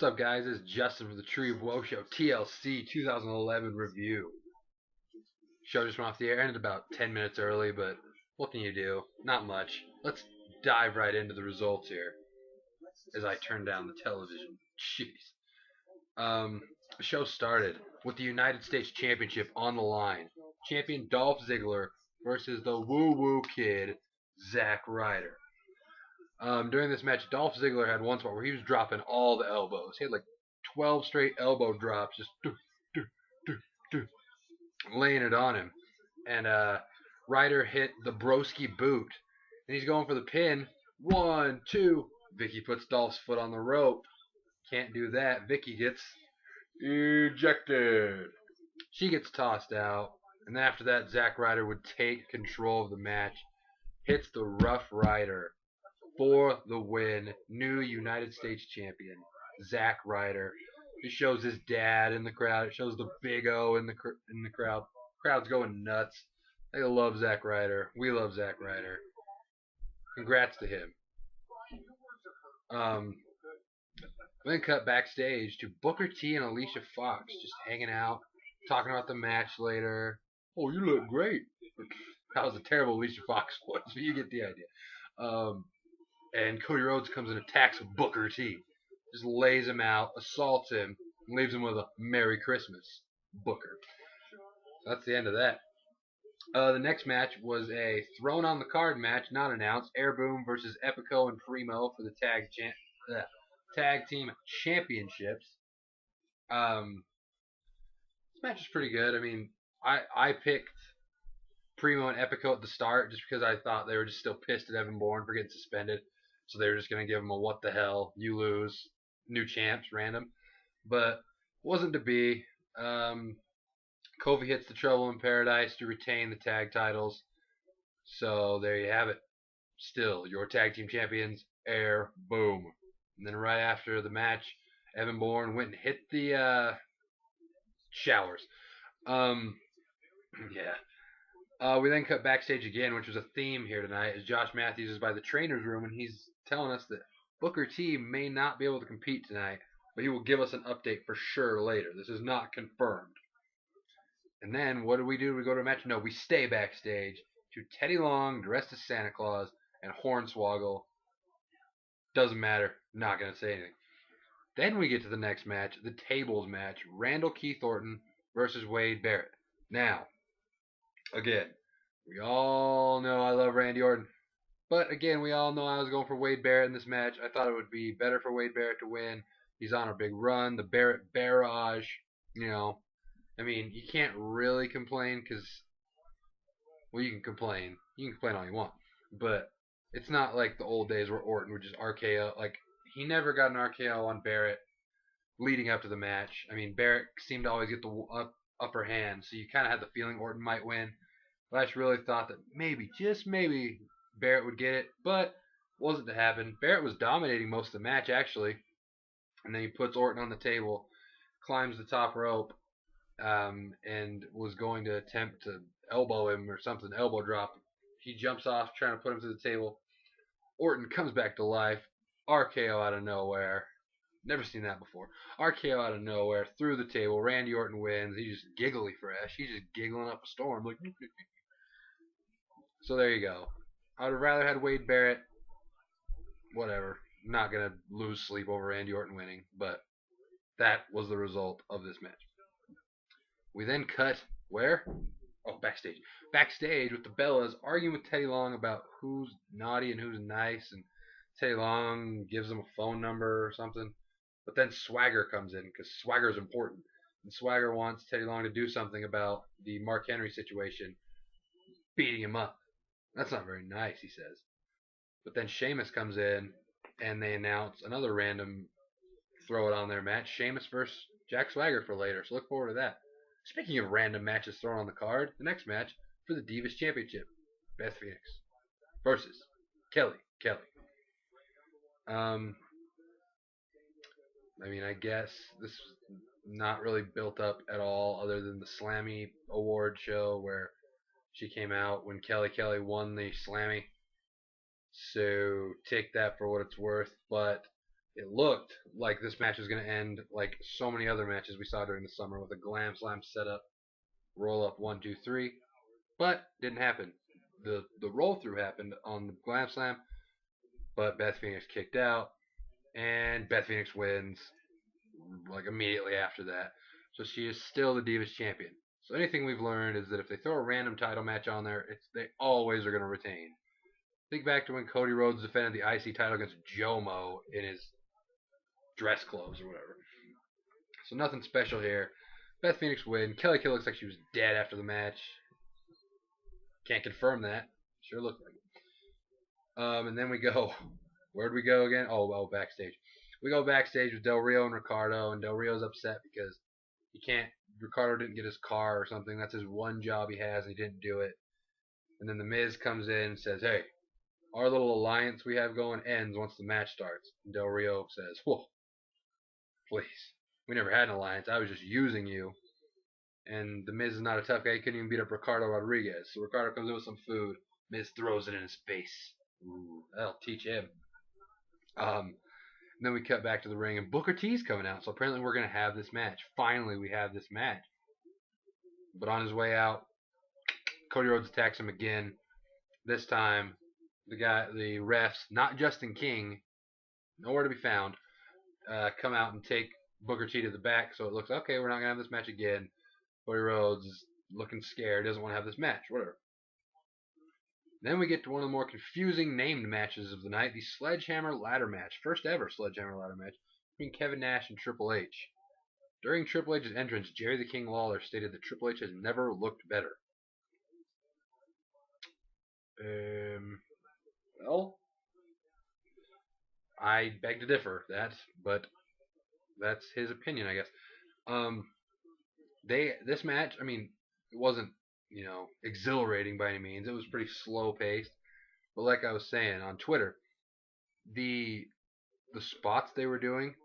What's up, guys? This is Justin for the Tree of Woe Show TLC 2011 review. Show just went off the air, ended about 10 minutes early, but what can you do? Not much. Let's dive right into the results here as I turn down the television. Jeez. The show started with the United States Championship on the line. Champion Dolph Ziggler versus the woo-woo kid, Zack Ryder. During this match, Dolph Ziggler had one spot where he was dropping all the elbows. He had like 12 straight elbow drops, just laying it on him. And Ryder hit the broski boot, and he's going for the pin. 1, 2. Vicky puts Dolph's foot on the rope. Can't do that. Vicky gets ejected. She gets tossed out. And then after that, Zack Ryder would take control of the match. Hits the Rough Rider for the win. New United States champion, Zack Ryder. It shows his dad in the crowd. It shows the Big O in the crowd. Crowd's going nuts. They love Zack Ryder. We love Zack Ryder. Congrats to him. Then cut backstage to Booker T and Alicia Fox just hanging out, talking about the match later. Oh, you look great. That was a terrible Alicia Fox voice, but you get the idea. And Cody Rhodes comes and attacks Booker T. Just lays him out, assaults him, and leaves him with a Merry Christmas, Booker. That's the end of that. The next match was a thrown on the card match, not announced. Air Boom versus Epico and Primo for the tag team championships. This match is pretty good. I mean, I picked Primo and Epico at the start just because I thought they were just still pissed at Evan Bourne for getting suspended. So they were just going to give him a what the hell, you lose, new champs, random. But wasn't to be. Kofi hits the Trouble in Paradise to retain the tag titles. So there you have it. Still, your tag team champions, Air Boom. And then right after the match, Evan Bourne went and hit the showers. Yeah. We then cut backstage again, which was a theme here tonight, as Josh Matthews is by the trainer's room, and he's telling us that Booker T may not be able to compete tonight, but he will give us an update for sure later. This is not confirmed. And then, what do? We go to a match? No, we stay backstage to Teddy Long, dressed as Santa Claus, and Hornswoggle. Doesn't matter. Not going to say anything. Then we get to the next match, the tables match. Randall Keith Orton versus Wade Barrett. Now, again, we all know I love Randy Orton. But again, we all know I was going for Wade Barrett in this match. I thought it would be better for Wade Barrett to win. He's on a big run. The Barrett barrage, you know. I mean, you can't really complain because, well, you can complain. You can complain all you want. But it's not like the old days where Orton would just RKO. Like, he never got an RKO on Barrett leading up to the match. I mean, Barrett seemed to always get the upper hand, so you kind of had the feeling Orton might win. But I just really thought that maybe, just maybe, Barrett would get it, but wasn't to happen. Barrett was dominating most of the match, actually. And then he puts Orton on the table, climbs the top rope, and was going to attempt to elbow him or something, elbow drop. He jumps off, trying to put him to the table. Orton comes back to life, RKO out of nowhere. Never seen that before. RKO out of nowhere, through the table. Randy Orton wins. He's just giggly fresh. He's just giggling up a storm. Like, so there you go. I would have rather had Wade Barrett. Whatever. Not going to lose sleep over Randy Orton winning. But that was the result of this match. We then cut where? Oh, backstage. Backstage with the Bellas arguing with Teddy Long about who's naughty and who's nice. And Teddy Long gives them a phone number or something. But then Swagger comes in because Swagger is important. And Swagger wants Teddy Long to do something about the Mark Henry situation, beating him up. That's not very nice, he says. But then Sheamus comes in and they announce another random throw it on their match, Sheamus versus Jack Swagger for later. So look forward to that. Speaking of random matches thrown on the card, the next match for the Divas Championship, Beth Phoenix versus Kelly. I mean, I guess this was not really built up at all other than the Slammy award show where she came out when Kelly won the Slammy. So take that for what it's worth. But It looked like this match was going to end like so many other matches we saw during the summer with a glam slam setup, roll up 1, 2, 3, but didn't happen. The roll through happened on the glam slam, but Beth Phoenix kicked out, and Beth Phoenix wins like immediately after that. So she is still the Divas champion. So anything we've learned is that if they throw a random title match on there, they always are going to retain. Think back to when Cody Rhodes defended the IC title against Jomo in his dress clothes or whatever. So nothing special here. Beth Phoenix win. Kelly Kill looks like she was dead after the match. Can't confirm that. Sure looked like it. And then we go. Where'd we go again? Oh, well, backstage. We go backstage with Del Rio and Ricardo, and Del Rio's upset because he can't. Ricardo didn't get his car or something. That's his one job he has, and he didn't do it. And then the Miz comes in and says, "Hey, our little alliance we have going ends once the match starts." And Del Rio says, "Whoa, please. We never had an alliance. I was just using you." And the Miz is not a tough guy. He couldn't even beat up Ricardo Rodriguez. So Ricardo comes in with some food. Miz throws it in his face. Ooh, that'll teach him. And then we cut back to the ring, and Booker T's coming out. So apparently we're going to have this match. Finally, we have this match. But on his way out, Cody Rhodes attacks him again. This time, the refs, not Justin King, nowhere to be found, come out and take Booker T to the back. So it looks, okay, we're not going to have this match again. Cody Rhodes is looking scared, doesn't want to have this match, whatever. Then we get to one of the more confusing named matches of the night, the Sledgehammer Ladder Match. First ever Sledgehammer Ladder Match between Kevin Nash and Triple H. During Triple H's entrance, Jerry the King Lawler stated that Triple H has never looked better. Well, I beg to differ, but that's his opinion, I guess. This match, I mean, it wasn't, exhilarating by any means. It was pretty slow paced. But like I was saying on Twitter, the spots they were doing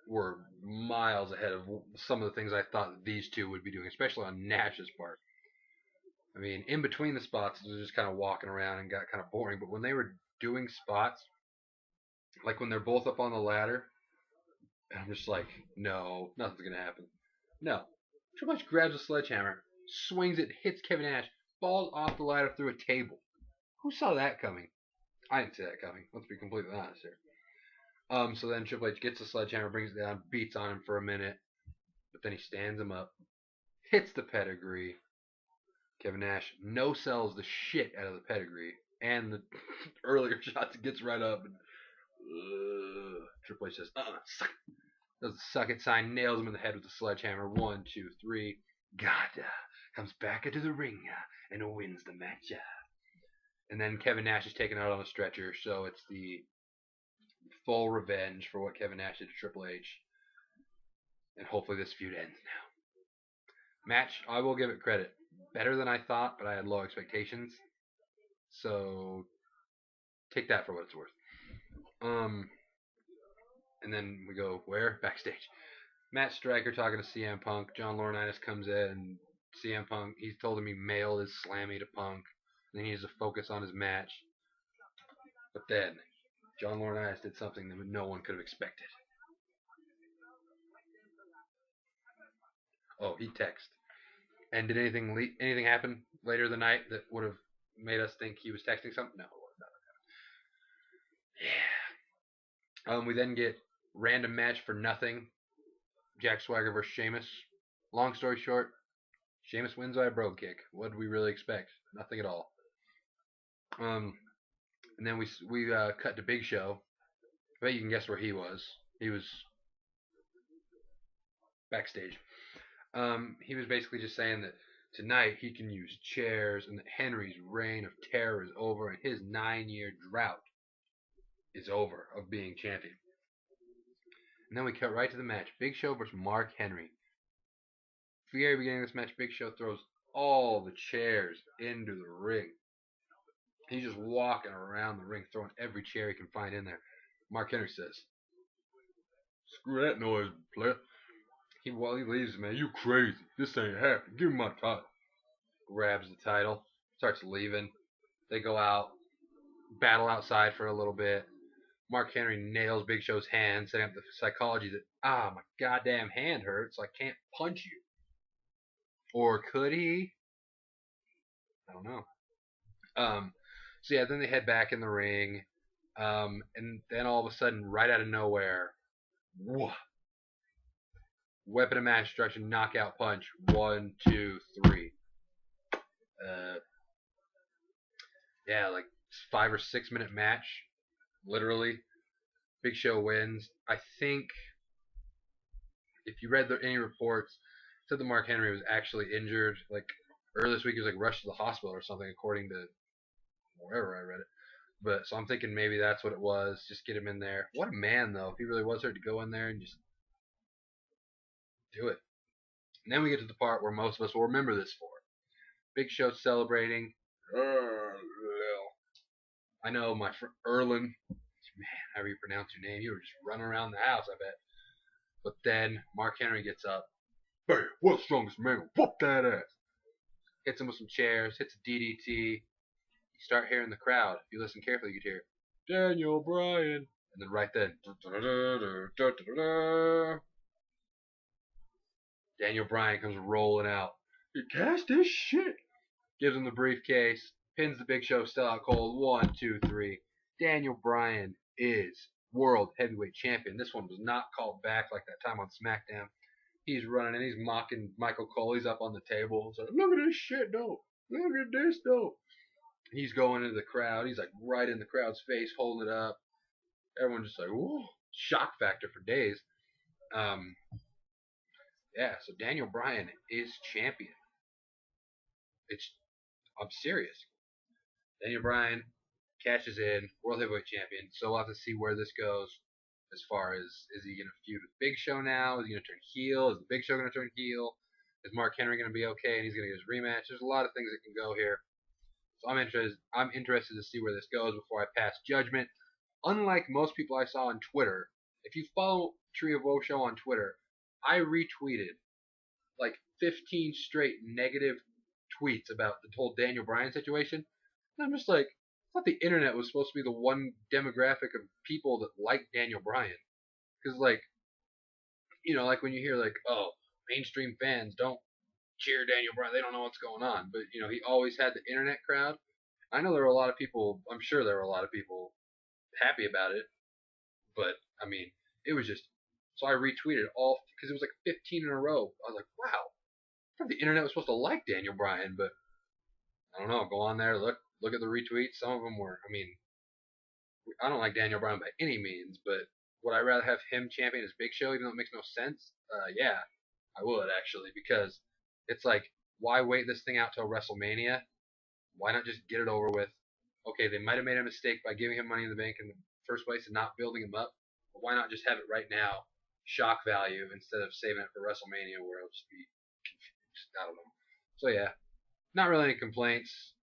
were miles ahead of some of the things I thought these two would be doing, especially on Nash's part. I mean, in between the spots, they were just kind of walking around and got kind of boring. But when they were doing spots, like when they're both up on the ladder, I'm just like, no, nothing's going to happen. No. Triple H grabs a sledgehammer, swings it, hits Kevin Nash, falls off the ladder through a table. Who saw that coming? I didn't see that coming. Let's be completely honest here. So then Triple H gets the sledgehammer, brings it down, beats on him for a minute, but then he stands him up, hits the pedigree. Kevin Nash no-sells the shit out of the pedigree and the earlier shots. Gets right up and Triple H says, suck it. Does the suck it sign, nails him in the head with the sledgehammer. 1, 2, 3. God comes back into the ring and wins the match. And then Kevin Nash is taken out on a stretcher, so it's the full revenge for what Kevin Nash did to Triple H. And hopefully this feud ends now. Match, I will give it credit. Better than I thought, but I had low expectations. So take that for what it's worth. And then we go where? Backstage. Matt Striker talking to CM Punk. John Laurinaitis comes in. CM Punk, he's told him he mailed his slammy to Punk. And he needs to focus on his match. But then, John Laurinaitis did something that no one could have expected. Oh, he texted. And did anything happen later in the night that would have made us think he was texting something? No. Yeah. We then get random match for nothing. Jack Swagger versus Sheamus. Long story short, Sheamus wins by a brogue kick. What did we really expect? Nothing at all. And then we cut to Big Show. I bet you can guess where he was. He was backstage. He was basically just saying that tonight he can use chairs and that Henry's reign of terror is over and his 9-year drought is over of being champion. And then we cut right to the match. Big Show versus Mark Henry. Very beginning of this match, Big Show throws all the chairs into the ring. He's just walking around the ring, throwing every chair he can find in there. Mark Henry says, "Screw that noise, player." While he leaves, man, you crazy. This ain't happening. Give me my title. Grabs the title, starts leaving. They go out, battle outside for a little bit. Mark Henry nails Big Show's hand, setting up the psychology that, my goddamn hand hurts, so I can't punch you. Or could he? I don't know. So yeah, then they head back in the ring, and then all of a sudden, right out of nowhere, whoa, weapon of mass destruction, knockout punch, 1, 2, 3. Yeah, like 5 or 6 minute match, literally. Big Show wins. I think if you read any reports, it said that Mark Henry was actually injured. Like earlier this week, he was like rushed to the hospital or something, according to wherever I read it. But so I'm thinking maybe that's what it was. Just get him in there. What a man, though. If he really was there to go in there and just do it. And then we get to the part where most of us will remember this for. Big Show celebrating. I know my friend Erlin. Man, however you pronounce your name, you were just running around the house, I bet. But then Mark Henry gets up. Hey, what's the strongest man? Whoop that ass. Hits him with some chairs, hits a DDT. You start hearing the crowd. If you listen carefully, you could hear Daniel Bryan. And then right then, Daniel Bryan comes rolling out. He cast his shit. Gives him the briefcase. Pins the Big Show still out cold. 1, 2, 3. Daniel Bryan is World Heavyweight Champion. This one was not called back like that time on SmackDown. He's running and he's mocking Michael Cole. He's up on the table. He's like, look at this shit, though. Look at this, though. He's going into the crowd. He's like right in the crowd's face, holding it up. Everyone's just like, whoa. Shock factor for days. Yeah, so Daniel Bryan is champion. I'm serious. Daniel Bryan cashes in, World Heavyweight Champion. So we'll have to see where this goes as far as, is he going to feud with Big Show now? Is he going to turn heel? Is the Big Show going to turn heel? Is Mark Henry going to be okay and he's going to get his rematch? There's a lot of things that can go here. So I'm interested to see where this goes before I pass judgment. Unlike most people I saw on Twitter, if you follow Tree of Woe Show on Twitter, I retweeted like 15 straight negative tweets about the whole Daniel Bryan situation. And I'm just like, I thought the internet was supposed to be the one demographic of people that like Daniel Bryan. Because, like, you know, like when you hear, like, oh, mainstream fans don't cheer Daniel Bryan, they don't know what's going on. But, you know, he always had the internet crowd. I know there were a lot of people, I'm sure there were a lot of people happy about it. But, I mean, it was just, so I retweeted all, because it was like 15 in a row. I was like, wow, I thought the internet was supposed to like Daniel Bryan, but I don't know. Go on there, look at the retweets. Some of them were, I mean, I don't like Daniel Bryan by any means, but would I rather have him champion as Big Show, even though it makes no sense? Yeah, I would actually, because it's like, why wait this thing out till WrestleMania? Why not just get it over with? Okay, they might have made a mistake by giving him Money in the Bank in the first place and not building him up, but why not just have it right now, shock value, instead of saving it for WrestleMania where it'll just be confused. I don't know. So yeah, not really any complaints.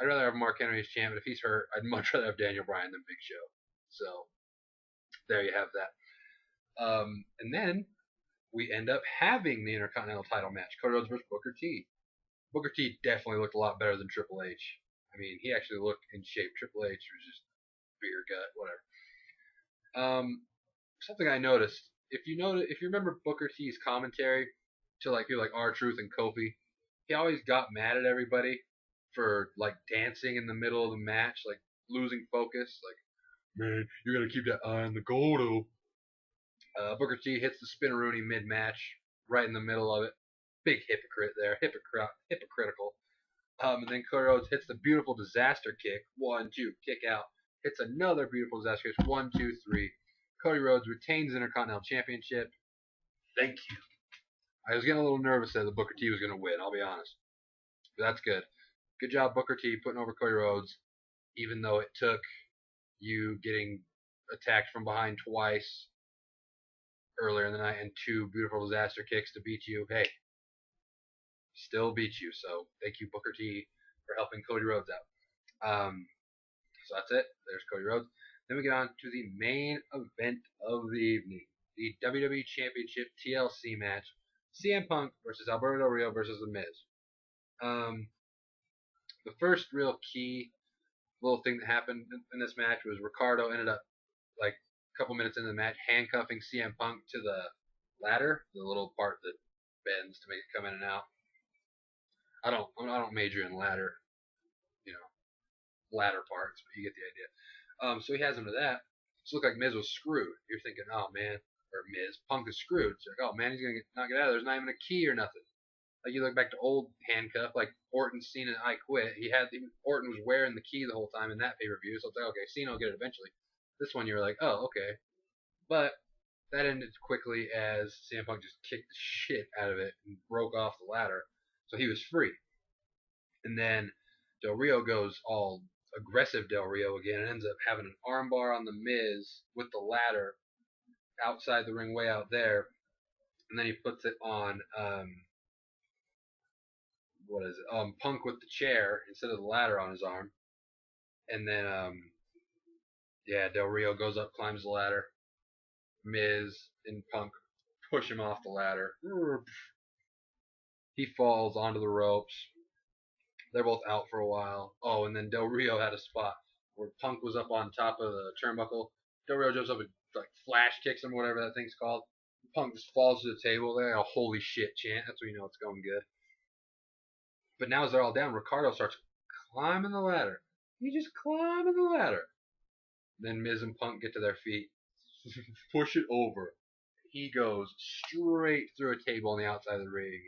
I'd rather have Mark Henry as champ, but if he's hurt, I'd much rather have Daniel Bryan than Big Show. So there you have that. And then we end up having the Intercontinental title match, Cody Rhodes versus Booker T. Booker T definitely looked a lot better than Triple H. I mean, he actually looked in shape. Triple H was just beer gut, whatever. Something I noticed, if you remember Booker T's commentary to like people like R-Truth and Kofi, he always got mad at everybody for like dancing in the middle of the match, like losing focus. Like, man, you gotta keep that eye on the goal, though. Booker T hits the spinneroonie mid-match, right in the middle of it. Big hypocrite there, hypocritical. And then Cody Rhodes hits the beautiful disaster kick. 1, 2, kick out. Hits another beautiful disaster kick. 1, 2, 3. Cody Rhodes retains the Intercontinental Championship. Thank you. I was getting a little nervous that the Booker T was going to win, I'll be honest. But that's good. Good job, Booker T, putting over Cody Rhodes, even though it took you getting attacked from behind twice earlier in the night and 2 beautiful disaster kicks to beat you. Hey, still beat you. So thank you, Booker T, for helping Cody Rhodes out. So that's it. There's Cody Rhodes. Then we get on to the main event of the evening, the WWE Championship TLC match, CM Punk versus Alberto Del Rio versus The Miz. The first real key little thing that happened in this match was Ricardo ended up like a couple minutes into the match, handcuffing CM Punk to the ladder, the little part that bends to make it come in and out. I don't major in ladder, you know, ladder parts, but you get the idea. So he has him to that. So it looked like Miz was screwed. You're thinking, oh man, or Miz, Punk is screwed. So you're like, oh man, he's gonna not get out of there. There's not even a key or nothing. Like you look back to old handcuff, like Orton, Cena, I Quit. Orton was wearing the key the whole time in that pay-per-view. So it's like, okay, Cena will get it eventually. This one, you're like, oh, okay. But that ended quickly as CM Punk just kicked the shit out of it and broke off the ladder. So he was free. And then Del Rio goes all aggressive Del Rio again and ends up having an armbar on the Miz with the ladder outside the ring, way out there. And then he puts it on Punk with the chair instead of the ladder on his arm. And then Del Rio goes up, climbs the ladder. Miz and Punk push him off the ladder. He falls onto the ropes. They're both out for a while. Oh, and then Del Rio had a spot where Punk was up on top of the turnbuckle. Del Rio jumps up and like flash kicks him, whatever that thing's called. Punk just falls to the table. They got a holy shit chant. That's when you know it's going good. But now as they're all down, Ricardo starts climbing the ladder. He's just climbing the ladder. Then Miz and Punk get to their feet. Push it over. He goes straight through a table on the outside of the ring.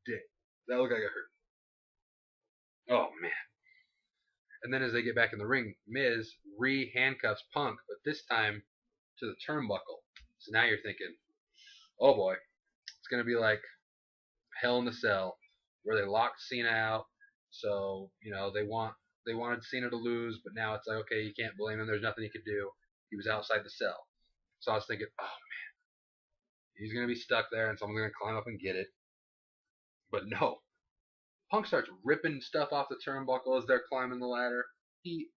Dick. That looked like it hurt. Oh, man. And then as they get back in the ring, Miz re-handcuffs Punk, but this time to the turnbuckle. So now you're thinking, oh boy, it's going to be like Hell in the Cell, where they locked Cena out. So, you know, they wanted Cena to lose, but now it's like, okay, you can't blame him. There's nothing he could do. He was outside the cell. So I was thinking, oh man, he's going to be stuck there and someone's going to climb up and get it. But no. Punk starts ripping stuff off the turnbuckle as they're climbing the ladder. He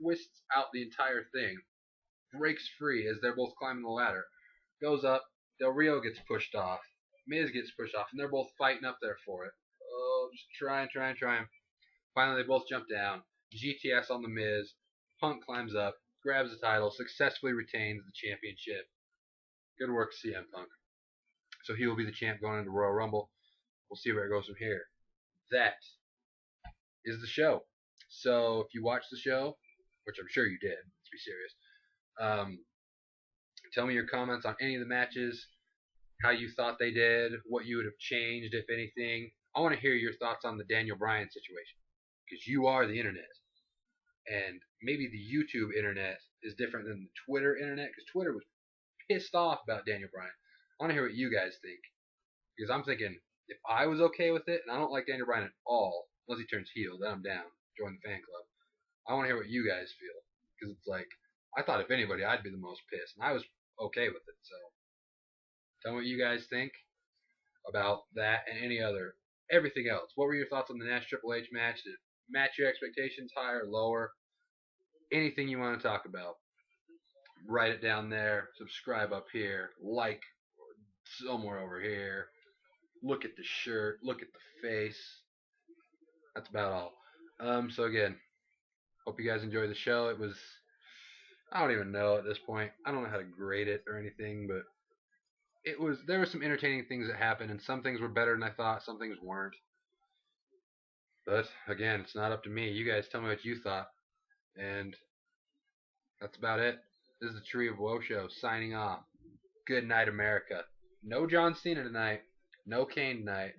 twists out the entire thing, breaks free as they're both climbing the ladder, goes up. Del Rio gets pushed off. Miz gets pushed off, and they're both fighting up there for it. Oh, just trying. Finally, they both jump down. GTS on the Miz. Punk climbs up, grabs the title, successfully retains the championship. Good work, CM Punk. So he will be the champ going into Royal Rumble. We'll see where it goes from here. That is the show. So if you watched the show, which I'm sure you did, let's be serious, tell me your comments on any of the matches, how you thought they did, what you would have changed, if anything. I want to hear your thoughts on the Daniel Bryan situation, because you are the internet. And maybe the YouTube internet is different than the Twitter internet, because Twitter was pissed off about Daniel Bryan. I want to hear what you guys think, because I'm thinking, if I was okay with it, and I don't like Daniel Bryan at all, unless he turns heel, then I'm down. Join the fan club. I want to hear what you guys feel, because it's like, I thought if anybody, I'd be the most pissed, and I was okay with it. So tell me what you guys think about that and everything else. What were your thoughts on the Nash Triple H match? Did it match your expectations, higher, lower? Anything you want to talk about, write it down there. Subscribe up here. Like somewhere over here. Look at the shirt. Look at the face. That's about all. So again, hope you guys enjoyed the show. It was, I don't even know at this point. I don't know how to grade it or anything, but there were some entertaining things that happened, and some things were better than I thought, some things weren't. But again, it's not up to me. You guys tell me what you thought. And that's about it. This is the Tree of Woe show signing off. Good night, America. No John Cena tonight. No Kane tonight.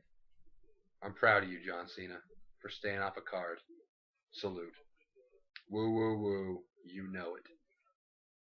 I'm proud of you, John Cena, for staying off a card. Salute. Woo, woo, woo. You know it.